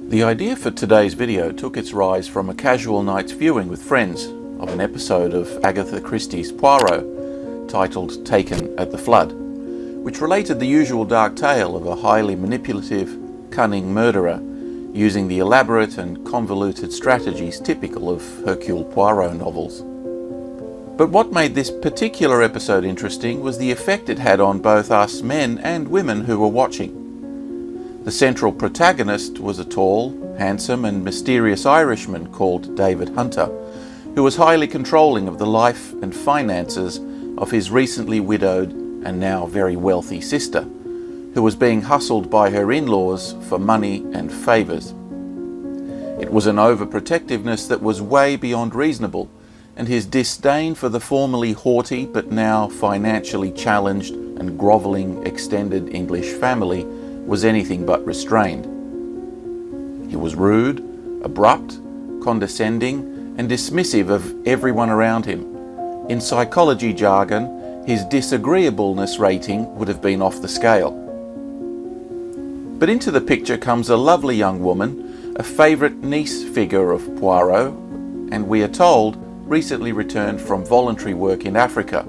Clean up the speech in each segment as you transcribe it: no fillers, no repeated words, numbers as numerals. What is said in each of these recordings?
The idea for today's video took its rise from a casual night's viewing with friends of an episode of Agatha Christie's Poirot titled Taken at the Flood, which related the usual dark tale of a highly manipulative, cunning murderer using the elaborate and convoluted strategies typical of Hercule Poirot novels. But what made this particular episode interesting was the effect it had on both us men and women who were watching. The central protagonist was a tall, handsome and mysterious Irishman called David Hunter, who was highly controlling of the life and finances of his recently widowed and now very wealthy sister, who was being hustled by her in-laws for money and favours. It was an overprotectiveness that was way beyond reasonable, and his disdain for the formerly haughty but now financially challenged and grovelling extended English family was anything but restrained. He was rude, abrupt, condescending, and dismissive of everyone around him. In psychology jargon, his disagreeableness rating would have been off the scale. But into the picture comes a lovely young woman, a favourite niece figure of Poirot, and we are told recently returned from voluntary work in Africa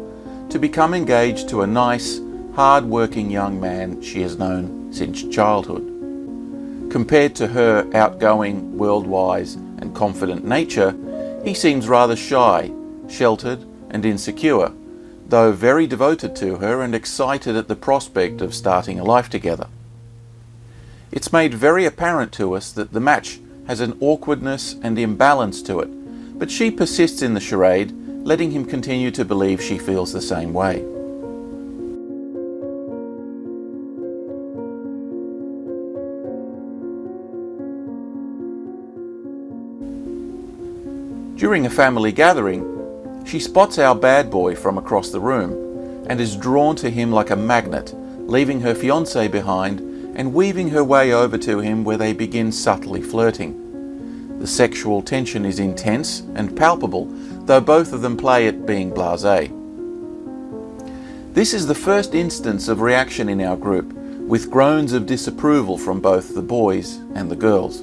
to become engaged to a nice, hard-working young man she has known since childhood. Compared to her outgoing, world-wise and confident nature, he seems rather shy, sheltered and insecure, though very devoted to her and excited at the prospect of starting a life together. It's made very apparent to us that the match has an awkwardness and imbalance to it, but she persists in the charade, letting him continue to believe she feels the same way. During a family gathering, she spots our bad boy from across the room and is drawn to him like a magnet, leaving her fiancé behind and weaving her way over to him where they begin subtly flirting. The sexual tension is intense and palpable, though both of them play at being blasé. This is the first instance of reaction in our group, with groans of disapproval from both the boys and the girls.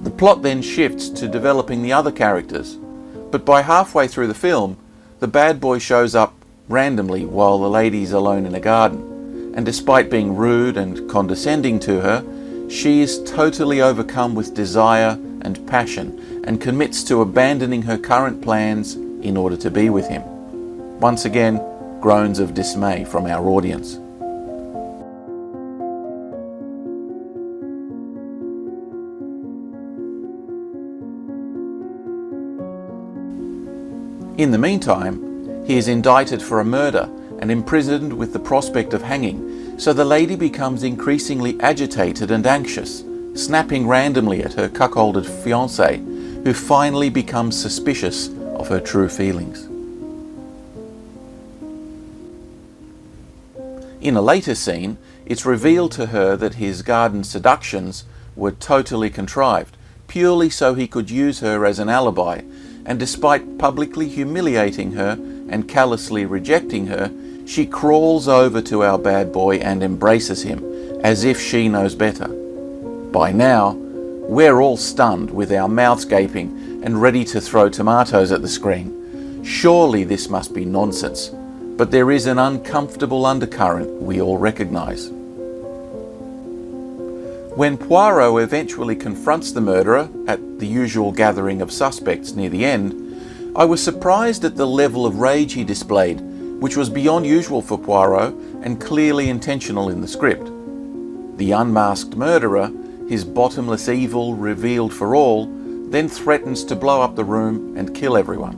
The plot then shifts to developing the other characters, but by halfway through the film, the bad boy shows up randomly while the lady's alone in a garden, and despite being rude and condescending to her, she is totally overcome with desire and passion and commits to abandoning her current plans in order to be with him. Once again, groans of dismay from our audience. In the meantime, he is indicted for a murder and imprisoned with the prospect of hanging, so the lady becomes increasingly agitated and anxious, snapping randomly at her cuckolded fiancé, who finally becomes suspicious of her true feelings. In a later scene, it's revealed to her that his garden seductions were totally contrived, purely so he could use her as an alibi, and despite publicly humiliating her and callously rejecting her, she crawls over to our bad boy and embraces him, as if she knows better. By now, we're all stunned with our mouths gaping and ready to throw tomatoes at the screen. Surely this must be nonsense, but there is an uncomfortable undercurrent we all recognise. When Poirot eventually confronts the murderer at the usual gathering of suspects near the end, I was surprised at the level of rage he displayed, which was beyond usual for Poirot and clearly intentional in the script. The unmasked murderer, his bottomless evil revealed for all, then threatens to blow up the room and kill everyone.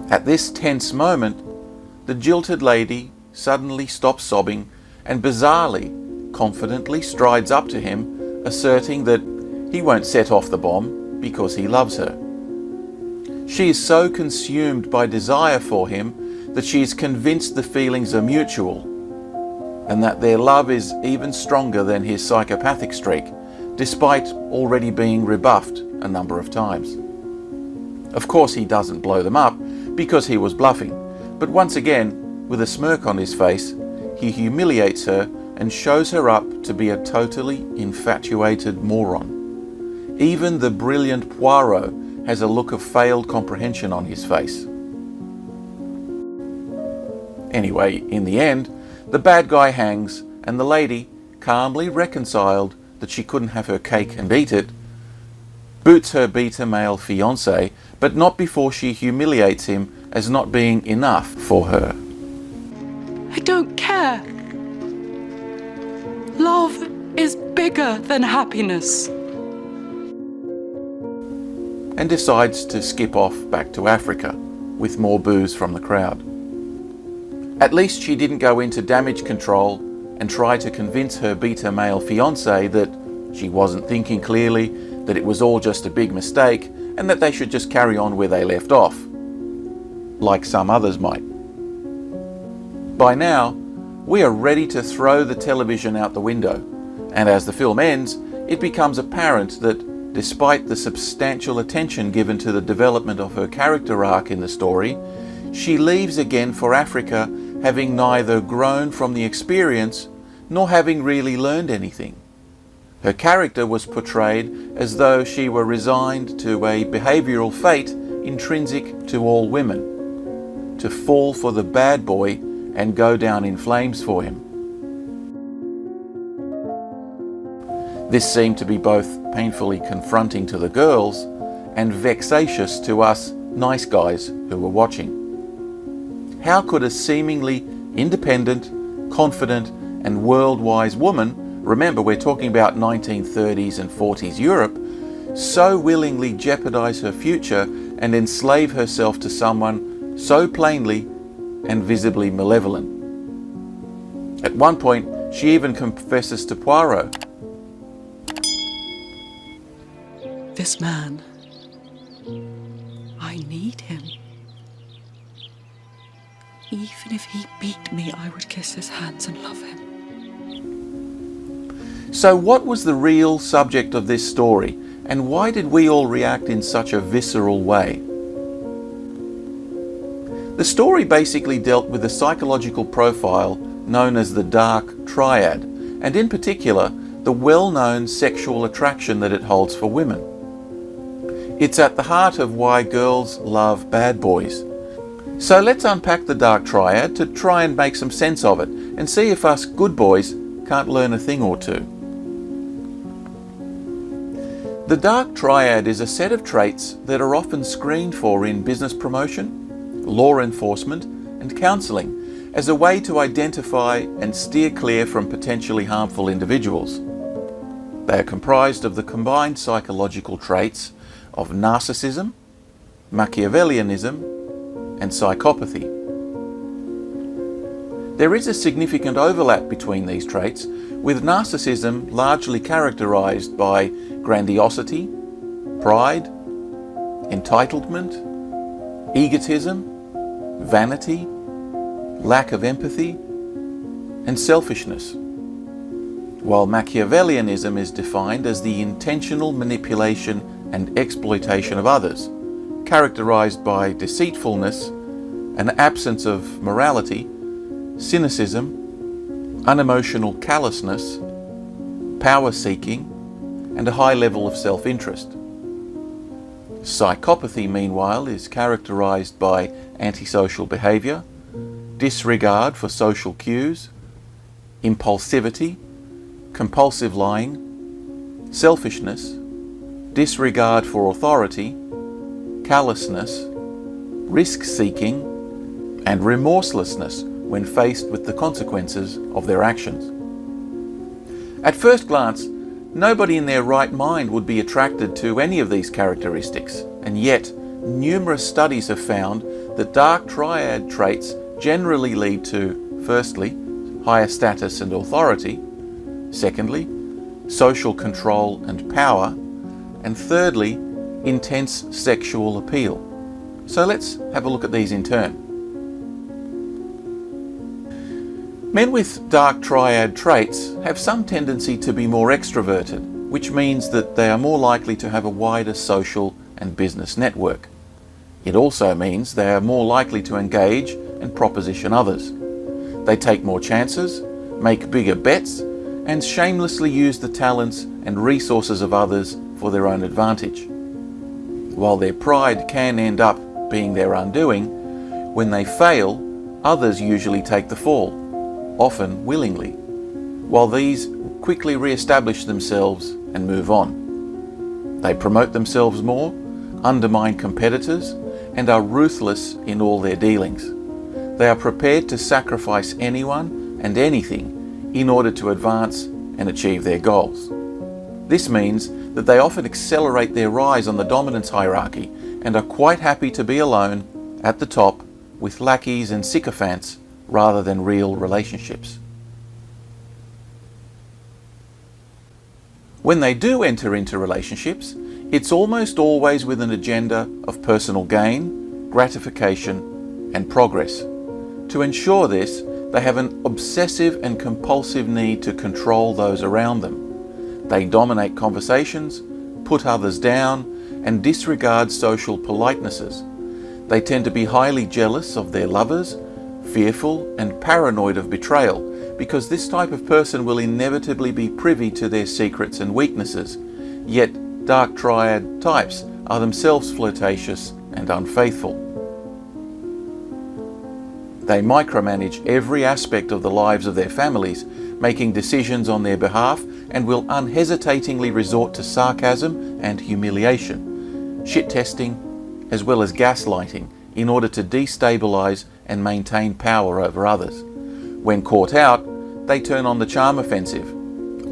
At this tense moment, the jilted lady suddenly stops sobbing and bizarrely, confidently strides up to him, asserting that he won't set off the bomb because he loves her. She is so consumed by desire for him that she is convinced the feelings are mutual and that their love is even stronger than his psychopathic streak, despite already being rebuffed a number of times. Of course, he doesn't blow them up because he was bluffing, but once again, with a smirk on his face, he humiliates her and shows her up to be a totally infatuated moron. Even the brilliant Poirot has a look of failed comprehension on his face. Anyway, in the end, the bad guy hangs, and the lady, calmly reconciled that she couldn't have her cake and eat it, boots her beta male fiancé, but not before she humiliates him as not being enough for her. I don't care. Love is bigger than happiness. And decides to skip off back to Africa with more booze from the crowd. At least she didn't go into damage control and try to convince her beta male fiancé that she wasn't thinking clearly, that it was all just a big mistake, and that they should just carry on where they left off, like some others might. By now, we are ready to throw the television out the window, and as the film ends, it becomes apparent that despite the substantial attention given to the development of her character arc in the story, she leaves again for Africa having neither grown from the experience nor having really learned anything. Her character was portrayed as though she were resigned to a behavioural fate intrinsic to all women, to fall for the bad boy and go down in flames for him. This seemed to be both painfully confronting to the girls and vexatious to us nice guys who were watching. How could a seemingly independent, confident and world-wise woman, remember we're talking about 1930s and 40s Europe, so willingly jeopardize her future and enslave herself to someone so plainly and visibly malevolent? At one point, she even confesses to Poirot, This man, I need him. Even if he beat me, I would kiss his hands and love him. So what was the real subject of this story, and why did we all react in such a visceral way? The story basically dealt with the psychological profile known as the Dark Triad, and in particular, the well-known sexual attraction that it holds for women. It's at the heart of why girls love bad boys. So let's unpack the Dark Triad to try and make some sense of it, and see if us good boys can't learn a thing or two. The Dark Triad is a set of traits that are often screened for in business promotion, law enforcement, and counselling as a way to identify and steer clear from potentially harmful individuals. They are comprised of the combined psychological traits of Narcissism, Machiavellianism, and Psychopathy. There is a significant overlap between these traits, with Narcissism largely characterised by grandiosity, pride, entitlement, egotism, vanity, lack of empathy, and selfishness, while Machiavellianism is defined as the intentional manipulation and exploitation of others, characterised by deceitfulness, an absence of morality, cynicism, unemotional callousness, power-seeking, and a high level of self-interest. Psychopathy, meanwhile, is characterised by antisocial behaviour, disregard for social cues, impulsivity, compulsive lying, selfishness, disregard for authority, callousness, risk-seeking, and remorselessness when faced with the consequences of their actions. At first glance, nobody in their right mind would be attracted to any of these characteristics, and yet numerous studies have found that Dark Triad traits generally lead to, firstly, higher status and authority, secondly, social control and power, and thirdly, intense sexual appeal. So let's have a look at these in turn. Men with Dark Triad traits have some tendency to be more extroverted, which means that they are more likely to have a wider social and business network. It also means they are more likely to engage and proposition others. They take more chances, make bigger bets, and shamelessly use the talents and resources of others for their own advantage. While their pride can end up being their undoing, when they fail, others usually take the fall, often willingly, while these quickly re-establish themselves and move on. They promote themselves more, undermine competitors, and are ruthless in all their dealings. They are prepared to sacrifice anyone and anything in order to advance and achieve their goals. This means that they often accelerate their rise on the dominance hierarchy and are quite happy to be alone at the top with lackeys and sycophants rather than real relationships. When they do enter into relationships, it's almost always with an agenda of personal gain, gratification, and progress. To ensure this, they have an obsessive and compulsive need to control those around them. They dominate conversations, put others down, and disregard social politenesses. They tend to be highly jealous of their lovers, fearful and paranoid of betrayal, because this type of person will inevitably be privy to their secrets and weaknesses. Yet, Dark Triad types are themselves flirtatious and unfaithful. They micromanage every aspect of the lives of their families, making decisions on their behalf, and will unhesitatingly resort to sarcasm and humiliation, shit-testing, as well as gaslighting, in order to destabilize and maintain power over others. When caught out, they turn on the charm offensive,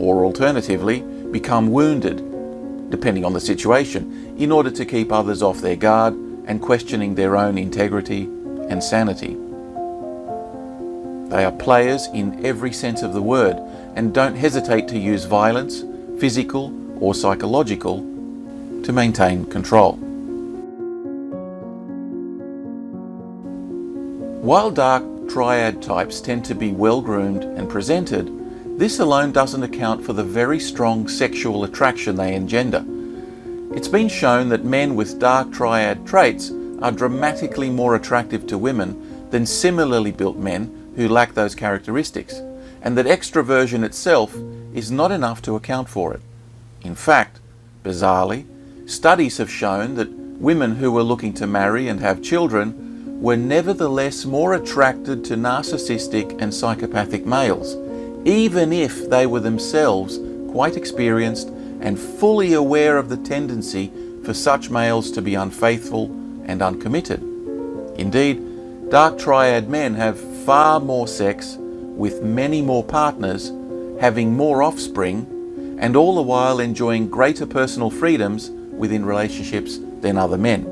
or alternatively, become wounded, depending on the situation, in order to keep others off their guard and questioning their own integrity and sanity. They are players in every sense of the word and don't hesitate to use violence, physical or psychological, to maintain control. While Dark Triad types tend to be well-groomed and presented, this alone doesn't account for the very strong sexual attraction they engender. It's been shown that men with Dark Triad traits are dramatically more attractive to women than similarly built men who lack those characteristics, and that extroversion itself is not enough to account for it. In fact, bizarrely, studies have shown that women who were looking to marry and have children were nevertheless more attracted to narcissistic and psychopathic males, even if they were themselves quite experienced and fully aware of the tendency for such males to be unfaithful and uncommitted. Indeed, Dark Triad men have far more sex, with many more partners, having more offspring, and all the while enjoying greater personal freedoms within relationships than other men.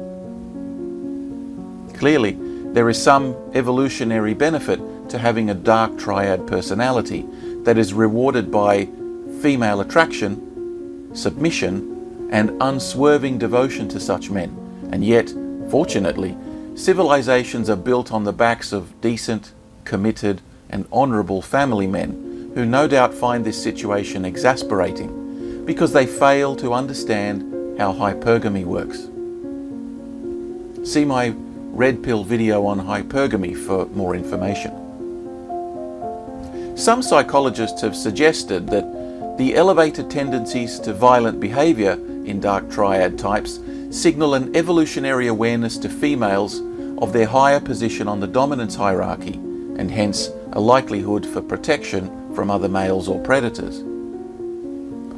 Clearly, there is some evolutionary benefit to having a Dark Triad personality that is rewarded by female attraction, submission, and unswerving devotion to such men. And yet, fortunately, civilizations are built on the backs of decent, committed, and honourable family men who no doubt find this situation exasperating because they fail to understand how hypergamy works. See my Red Pill video on hypergamy for more information. Some psychologists have suggested that the elevated tendencies to violent behaviour in Dark Triad types signal an evolutionary awareness to females of their higher position on the dominance hierarchy, and hence a likelihood for protection from other males or predators.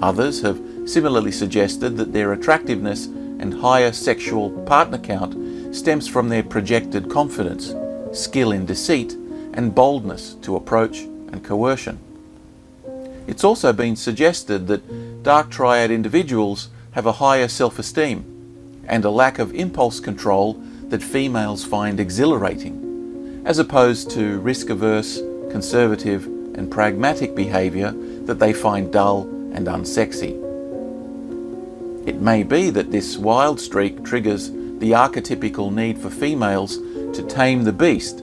Others have similarly suggested that their attractiveness and higher sexual partner count stems from their projected confidence, skill in deceit, and boldness to approach and coercion. It's also been suggested that Dark Triad individuals have a higher self-esteem and a lack of impulse control that females find exhilarating, as opposed to risk-averse, conservative, and pragmatic behaviour that they find dull and unsexy. It may be that this wild streak triggers the archetypical need for females to tame the beast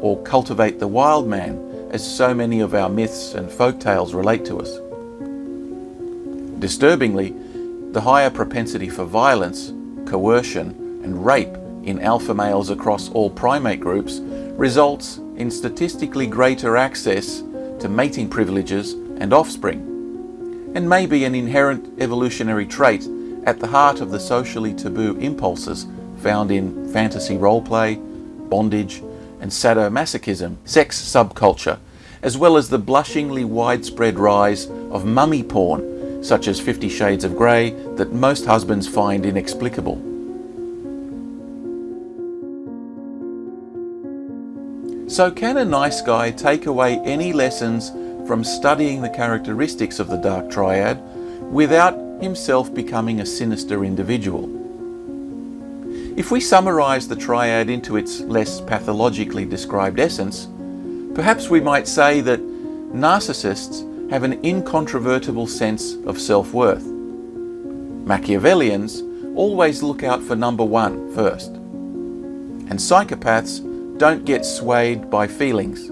or cultivate the wild man, as so many of our myths and folktales relate to us. Disturbingly, the higher propensity for violence, coercion, and rape in alpha males across all primate groups results in statistically greater access to mating privileges and offspring, and may be an inherent evolutionary trait at the heart of the socially taboo impulses found in fantasy roleplay, bondage, and sadomasochism, sex subculture, as well as the blushingly widespread rise of mummy porn, such as 50 Shades of Grey, that most husbands find inexplicable. So can a nice guy take away any lessons from studying the characteristics of the Dark Triad without himself becoming a sinister individual? If we summarise the triad into its less pathologically described essence, perhaps we might say that narcissists have an incontrovertible sense of self-worth. Machiavellians always look out for number one first. And psychopaths don't get swayed by feelings.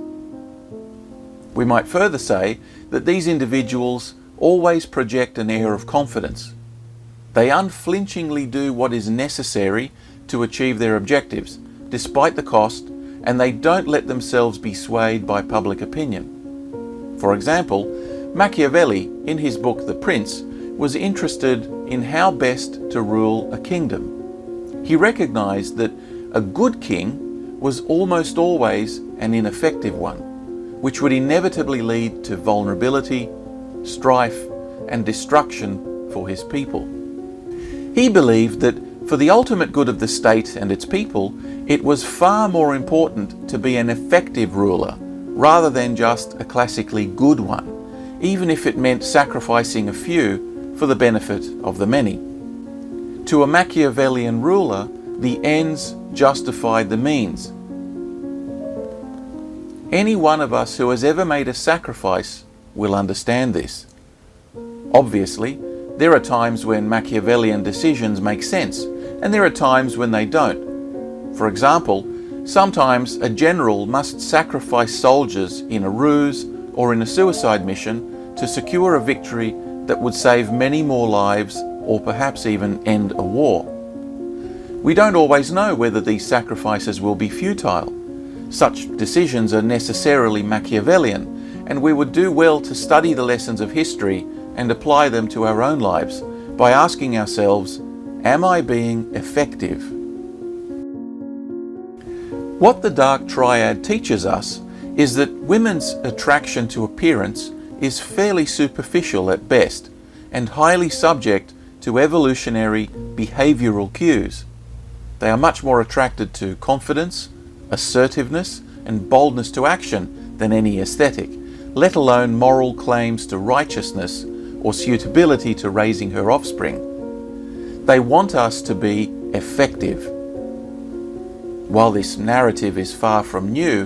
We might further say that these individuals always project an air of confidence. They unflinchingly do what is necessary to achieve their objectives, despite the cost, and they don't let themselves be swayed by public opinion. For example, Machiavelli, in his book The Prince, was interested in how best to rule a kingdom. He recognized that a good king was almost always an ineffective one, which would inevitably lead to vulnerability, strife, and destruction for his people. He believed that for the ultimate good of the state and its people, it was far more important to be an effective ruler rather than just a classically good one, even if it meant sacrificing a few for the benefit of the many. To a Machiavellian ruler, the ends justified the means. Any one of us who has ever made a sacrifice will understand this. Obviously, there are times when Machiavellian decisions make sense, and there are times when they don't. For example, sometimes a general must sacrifice soldiers in a ruse or in a suicide mission to secure a victory that would save many more lives or perhaps even end a war. We don't always know whether these sacrifices will be futile. Such decisions are necessarily Machiavellian, and we would do well to study the lessons of history and apply them to our own lives by asking ourselves, am I being effective? What the Dark Triad teaches us is that women's attraction to appearance is fairly superficial at best and highly subject to evolutionary behavioural cues. They are much more attracted to confidence, assertiveness, and boldness to action than any aesthetic, let alone moral claims to righteousness or suitability to raising her offspring. They want us to be effective. While this narrative is far from new,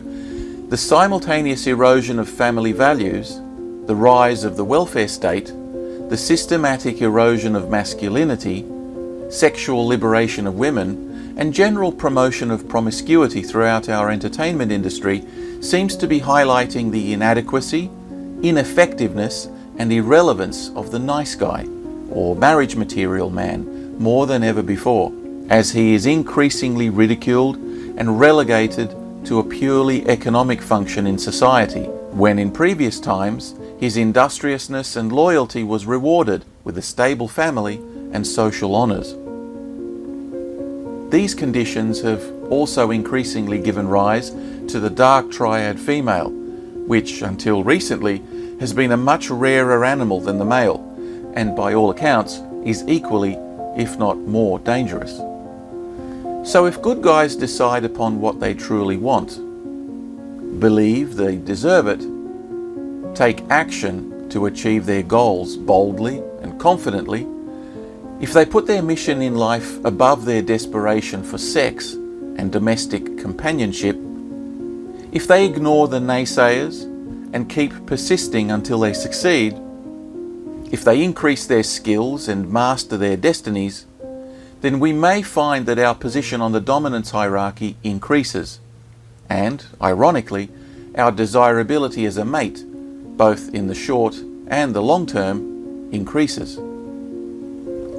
the simultaneous erosion of family values, the rise of the welfare state, the systematic erosion of masculinity, sexual liberation of women, and general promotion of promiscuity throughout our entertainment industry seems to be highlighting the inadequacy, ineffectiveness, and irrelevance of the nice guy, or marriage material man, more than ever before, as he is increasingly ridiculed and relegated to a purely economic function in society, when in previous times his industriousness and loyalty was rewarded with a stable family and social honours. These conditions have also increasingly given rise to the Dark Triad female, which until recently has been a much rarer animal than the male, and by all accounts is equally, if not more, dangerous. So if good guys decide upon what they truly want, believe they deserve it, take action to achieve their goals boldly and confidently, if they put their mission in life above their desperation for sex and domestic companionship, if they ignore the naysayers and keep persisting until they succeed, if they increase their skills and master their destinies, then we may find that our position on the dominance hierarchy increases, and, ironically, our desirability as a mate, both in the short and the long term, increases.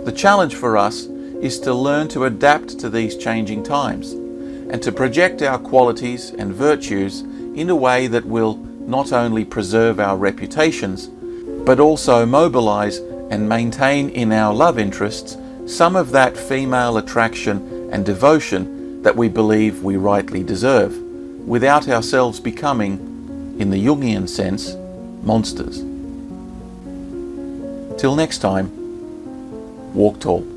The challenge for us is to learn to adapt to these changing times and to project our qualities and virtues in a way that will not only preserve our reputations, but also mobilize and maintain in our love interests some of that female attraction and devotion that we believe we rightly deserve, without ourselves becoming, in the Jungian sense, monsters. Till next time, walk tall.